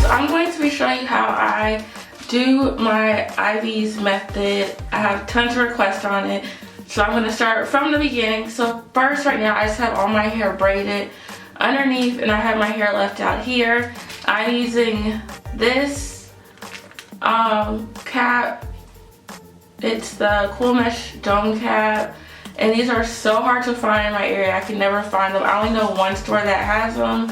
so I'm going to be showing you how I do my IVs method. I have tons of requests on it, so I'm going to start from the beginning. So first, right now, I just have all my hair braided underneath, and I have my hair left out here. I'm using this cap. It's the Cool Mesh Dome Cap, and these are so hard to find in my area. I can never find them. I only know one store that has them,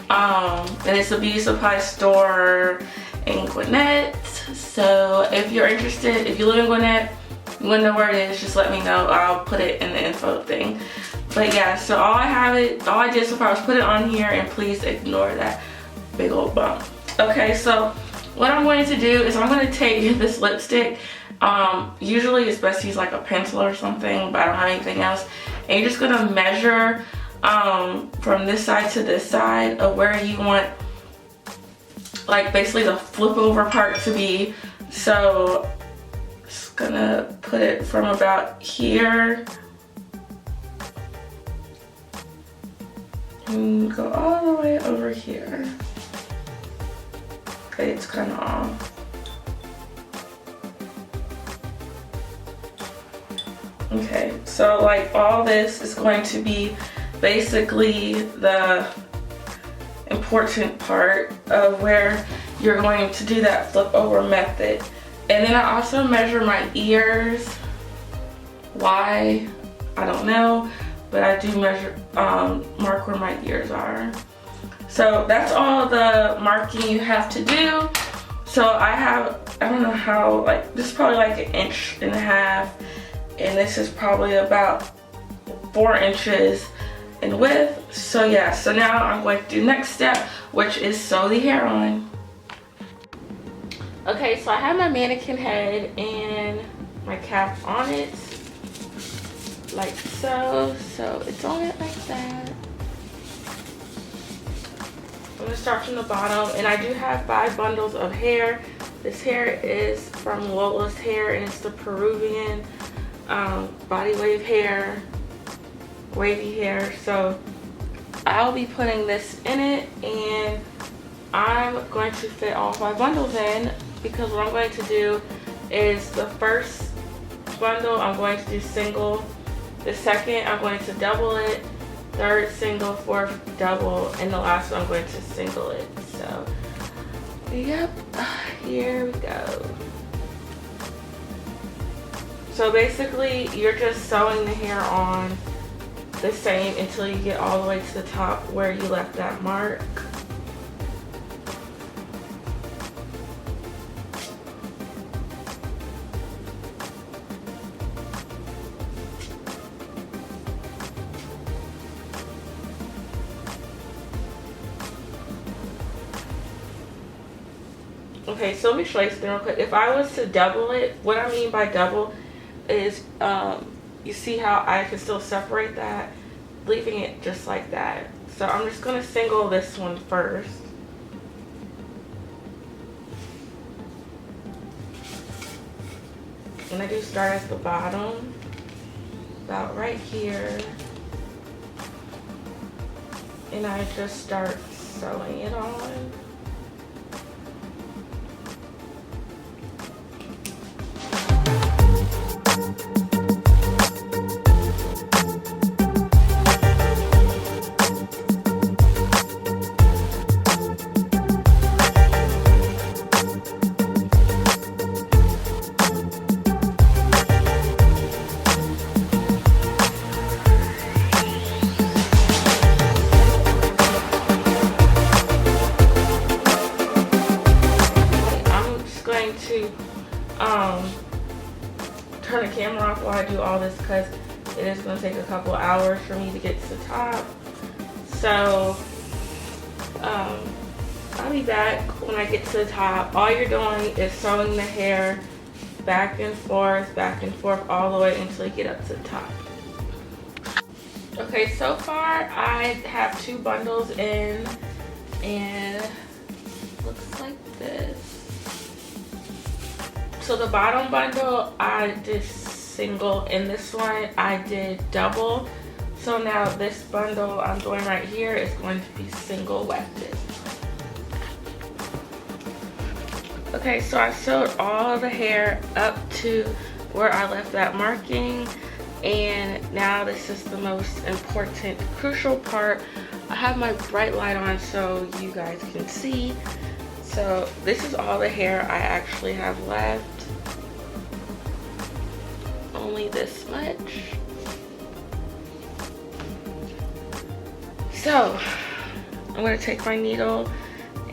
and it's a beauty supply store in Gwinnett. So if you're interested, if you live in Gwinnett, you want to know where it is, just let me know. I'll put it in the info thing. But yeah, so all I did so far was put it on here, and please ignore that big old bump. Okay, so what I'm going to do is I'm going to take this lipstick. Usually it's best to use like a pencil or something, but I don't have anything else. And you're just going to measure from this side to this side of where you want, like, basically the flip over part to be. So just gonna put it from about here and go all the way over here. Okay, it's kind of off. Okay, so like all this is going to be basically the important part of where you're going to do that flip over method. And then I also measure my ears. Why? I don't know, but I do measure, mark where my ears are. So that's all the marking you have to do. So I don't know how, like, this is probably like 1.5 inches, and this is probably about 4 inches in width. So yeah, so now I'm going to do next step, which is sew the hair on. Okay, so I have my mannequin head and my cap on it, like so. So it's on it like that. I'm gonna start from the bottom, and I do have 5 bundles of hair. This hair is from Lola's Hair, and it's the Peruvian body wave hair, wavy hair. So I'll be putting this in it, and I'm going to fit all 5 bundles in, because what I'm going to do is the first bundle I'm going to do single, the second I'm going to double it, third single, fourth double, and the last one I'm going to single it. So yep, here we go. So basically you're just sewing the hair on the same until you get all the way to the top where you left that mark. Okay, so let me show you something real quick. If I was to double it, what I mean by double is, you see how I can still separate that, leaving it just like that. So I'm just going to single this one first. And I do start at the bottom, about right here. And I just start sewing it on. Turn the camera off while I do all this, because it is going to take a couple hours for me to get to the top. So I'll be back when I get to the top. All you're doing is sewing the hair back and forth all the way until you get up to the top. Okay, so far I have 2 bundles in, and it looks like this. So the bottom bundle I did single, and this one I did double. So now this bundle I'm doing right here is going to be single wefted. Okay, so I sewed all the hair up to where I left that marking, and now this is the most important, crucial part. I have my bright light on so you guys can see. So this is all the hair I actually have left. Only this much. So I'm gonna take my needle,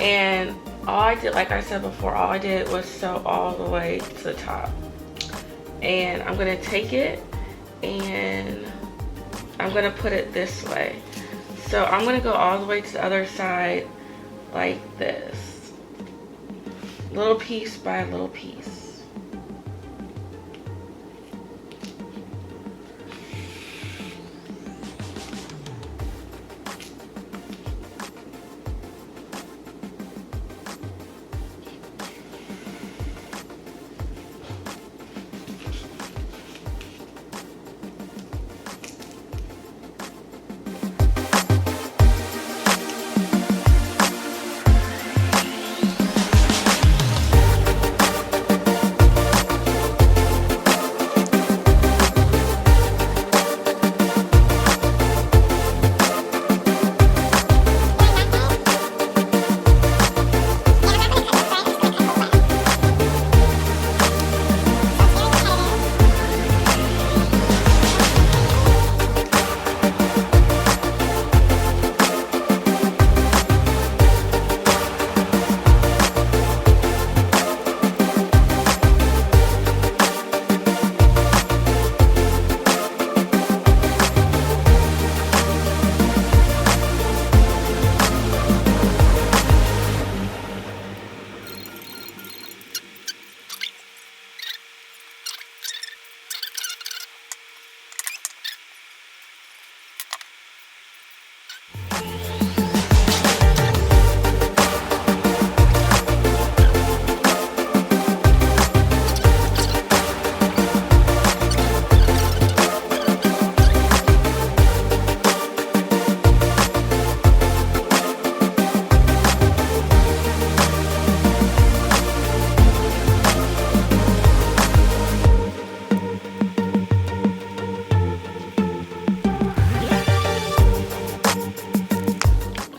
and all I did, like I said before, all I did was sew all the way to the top. And I'm gonna take it and I'm gonna put it this way. So I'm gonna go all the way to the other side like this, little piece by little piece.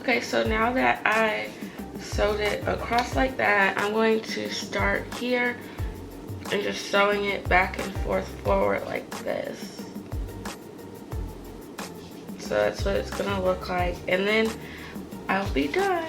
Okay, so now that I sewed it across like that, I'm going to start here and just sewing it back and forth forward like this. So that's what it's gonna look like, and then I'll be done.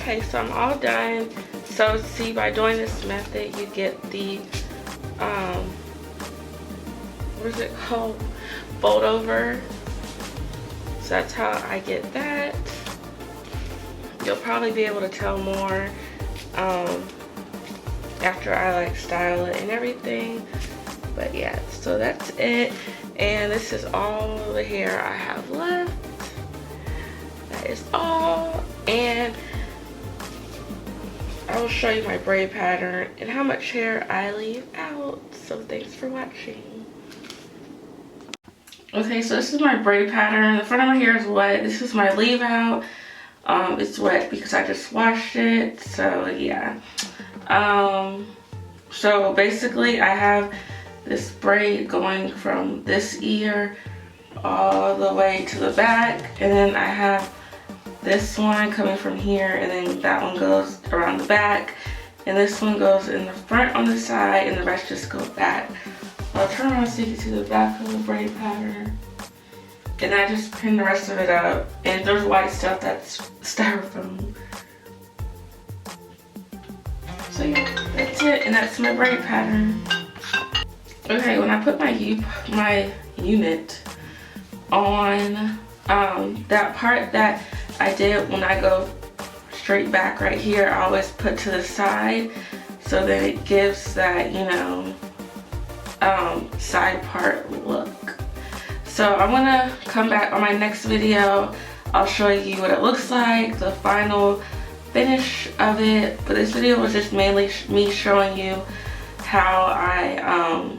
Okay, so I'm all done. So see, by doing this method, you get the, what is it called? Fold over. So that's how I get that. You'll probably be able to tell more after I like style it and everything. But yeah, so that's it. And this is all the hair I have left. That is all. And I I'll show you my braid pattern and how much hair I leave out. So thanks for watching. Okay, so this is my braid pattern. The front of my hair is wet. This is my leave out. It's wet because I just washed it. So yeah. So basically I have this braid going from this ear all the way to the back, and then I have this one coming from here, and then that one goes around the back, and this one goes in the front on the side, and the rest just go back. I'll turn around so you can see the back of the braid pattern. And I just pin the rest of it up. And there's white stuff that's styrofoam. So yeah, that's it, and that's my braid pattern. Okay, when I put my unit on, that part that I did when I go straight back right here, I always put to the side so that it gives that, you know, side part look. So I'm gonna come back on my next video. I'll show you what it looks like, the final finish of it. But this video was just mainly me showing you how I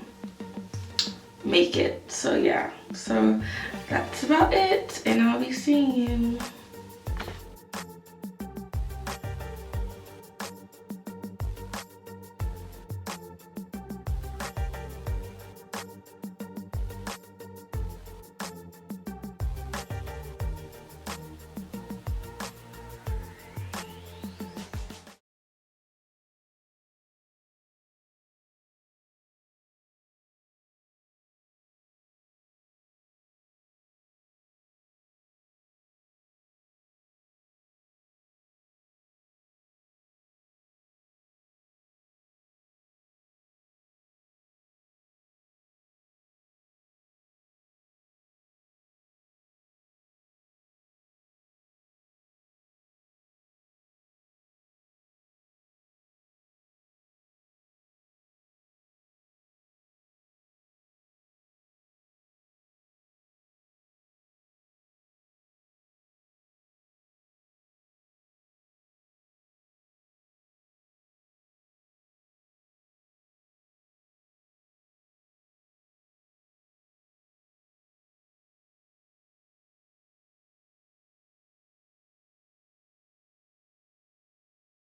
make it. So yeah, so that's about it, and I'll be seeing you.